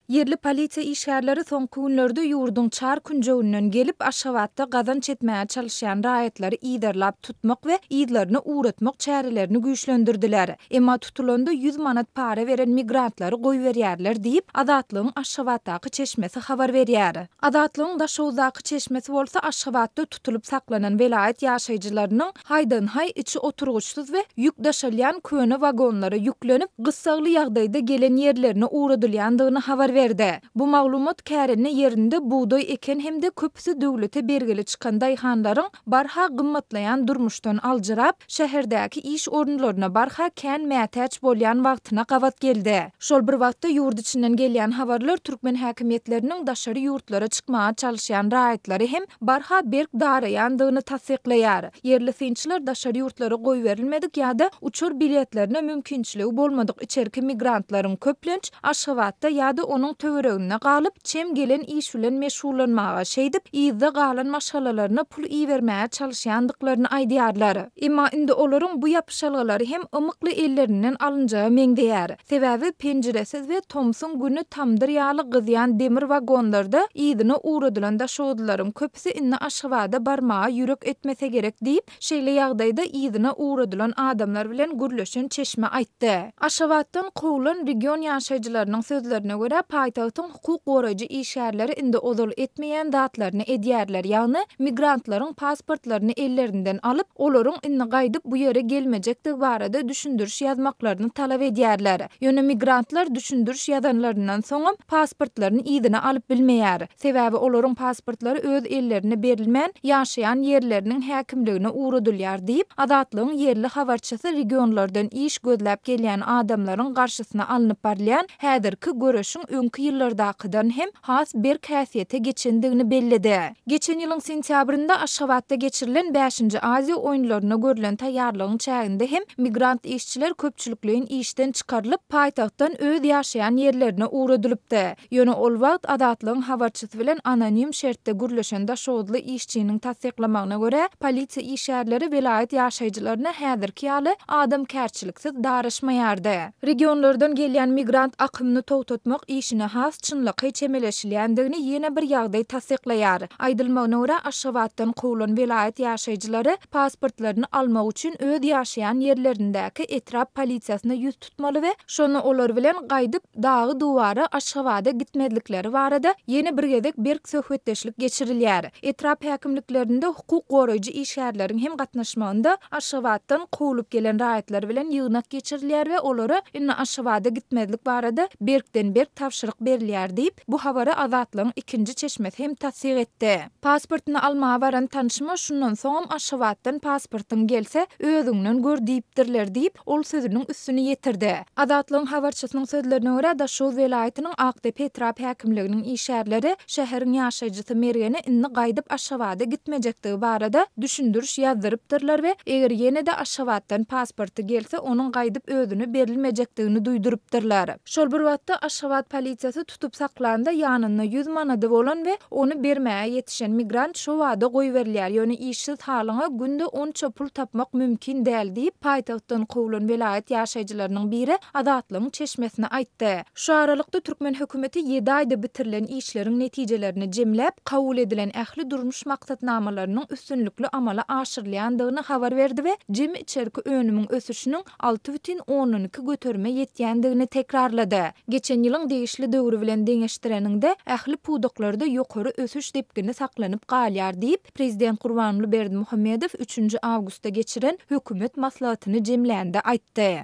Yerli polisiya işgärleri soňky günlerde ýurdun çar künjegünden gelip Aşgabatda gazanç etmäge çalışýan raýatlary iýderläp tutmak we ýydlaryny uğratmak çärelerini güýçlendirdiler. Emma tutulanda 100 manat para beren migrantlary goýberýärler diýip Azatlygyň Aşgabatdaky çeşmesi habar berýär. Azatlygyň Daşowdaky çeşmesi bolsa Aşgabatda tutulup saklanan velayet ýaşaýjylarynyň haýdan-haý içi oturguçsuz we ýük daşalýan köne wagonlara ýüklenip gyssaly ýagdaýda gelen ýerlerine uğradylýandygyny habar berdi. Bu maglumat kärine yerinde buğday eken hemde köpüsi döwlete bergeli çykan daýhanlaryň barha gymmatlayan durmuşdan aljyrap şäherdäki iş orunlaryna barha kän mätäç bolýan wagtyna gawat geldi. Şol bir wagtda ýurt içinden gelýän habarlar türkmen häkimetleriniň daşary ýurtlara çykmaga çalışýan raýatlary hem barha berk daraýandygyny tasdikleýär. Yerli finçiler daşary ýurtlara goýberilmedik ýa-da uçur biletlerine mümkinçiligi bolmadyk içerki migrantlaryň köplenç Aşgabatda ýa-da onuň töweregine galyp çem gelen iş bilen meşgullanmaga şeýdip ýyzda galan maşgalalaryna pul iýermäge çalışýandyklaryny aýdýarlar. Emma indi olaryň bu ýapyşalgalary hem ymykly ellerinden alynjagy meňdeýär. Sebäbi penjeresiz we tomsun güni tamdyr ýaly gyzýan demir wagonlarda ýyzyna uğradylan daşowdlaryň köpüsi indi Aşgabatda barmaga ýürek etmese gerek diýip şeýle ýagdaýda ýyzyna uğradylan adamlar bilen gürleşen çeşme aýtdy. Aşgabatdan kowulan region ýaşaýjylarynyň sözlerine göre paýtagtyň hukuk goraýjy işgärleri indi ozal etmeýän zatlaryny edýärler, ýagny migrantlaryň pasportlaryny ellerinden alyp, olaryň indi gaýdyp bu ýere gelmejekdigi barada düşündiriş ýazmaklaryny talap edýärler. Ýöne migrantlar düşündiriş ýazanlaryndan soňam pasportlaryny ýygyna alyp bilmeýär. Sebäbi olaryň pasportlary öz ellerine berilmän ýaşaýan ýerleriniň häkimligine uğradylýar diýip Azatlygyň yerli habarçysy regionlardan iş gözläp gelýän adamlaryň garşysyna alınıp barlaýan häzirki göreşiň öňkü ýyllardakydan hem has bir häsiýete geçendigini bellidi. Geçen ýylyň sentýabrynda Aşgabatda geçirilen 5-nji Aziýa oýunlaryna görülen taýýarlygyň çäginde hem migrant işçiler köpçülikliň işden çykarylyp paýtagtdan öz ýaşaýan ýerlerine uğradylypdy. Ýöne ol wagt Azatlygyň habarçysy bilen anonim şertde gürleşen daşowdly işçiniň tasdiklamagyna görä polisiýa işgärleri velayet ýaşaýjylaryna häzirki ýaly adam kärçiliksiz daraşmaýardy. Regionlardan gelýän migrant akymyny togtatmak işine has çynlyky çemeleşilýändigini ýene bir ýagdaý tasdiklaýar. Aýdylmagyna görä Aşgabatdan kowulan velayet ýaşaýjylary pasportlaryny almak üçin öz ýaşaýan ýerlerindäki etrap polisiýasyna ýüz tutmaly we şonu olar bilen gaýdyp dagy duwara Aşgabatda gitmedlikleri barada ýene bir gezek berk söhbetdeşlik geçirilýär. Etrap häkimliklerinde hukuk goraýjy işgärleriň hem gatnaşmagynda Aşgabatdan kowulup gelen raýatlar bilen ýygnak geçirilýär we olary indi Aşgabatda gitmedlik barada berkden berk tapşyryk berilýär diýip bu habary Azatlygyň ikinji çeşmesi hem tasdik etdi. Pasportyny almaga baran tanışma şundan soňam Aşgabatdan pasportyň gelse özüňden gör diýipdirler diýip ol sözüniň üstüne ýetirdi. Azatlygyň habarçysynyň sözlerine görä Daşow welaýatynyň Akdepe etrap häkimliginiň işgärleri şäheriň ýaşaýjysy mergeni indi gaýdyp Aşgabatda gitmejektigi barada düşündiriş ýazdyrypdyrlar we eger ýene-de Aşgabatdan pasporty gelse onuň gaýdyp özüne berilmejekdigini duýdurypdyrlar. Şol bir wagtda Aşgabat polisiýasy tutup saklanda ýanynda 100 manady bolan we onu bermäge ýetişen migrant şo wagda goýberilýär. Ýöne işsiz halyňa günde 10 pul tapmak mümkin däl diýip paýtagtdan kowulan velayet ýaşaýjylarynyň biri Azatlygyň çeşmesine aýtdy. Şu aralykda türkmen hökümeti 7 aýda bitirilen işleriň netijelerini jemläp kabul edilen ähli durmuş maksatnamalarynyň üstünlikli amala aşyrylýandygyny habar berdi we jemi içerki önümiň ösüşiniň 6,12 göterme ýetýändigini tekrarlady. Geçen ýylyň degişli döwri bilen deňeşdireninde ähli pudaklarda ýokary ösüş depgini saklanyp galýar diýip prezident Gurbanuly Berdimuhammedow 3-nji awgustda geçiren hökümet maslahatyny jemlände aýtdy.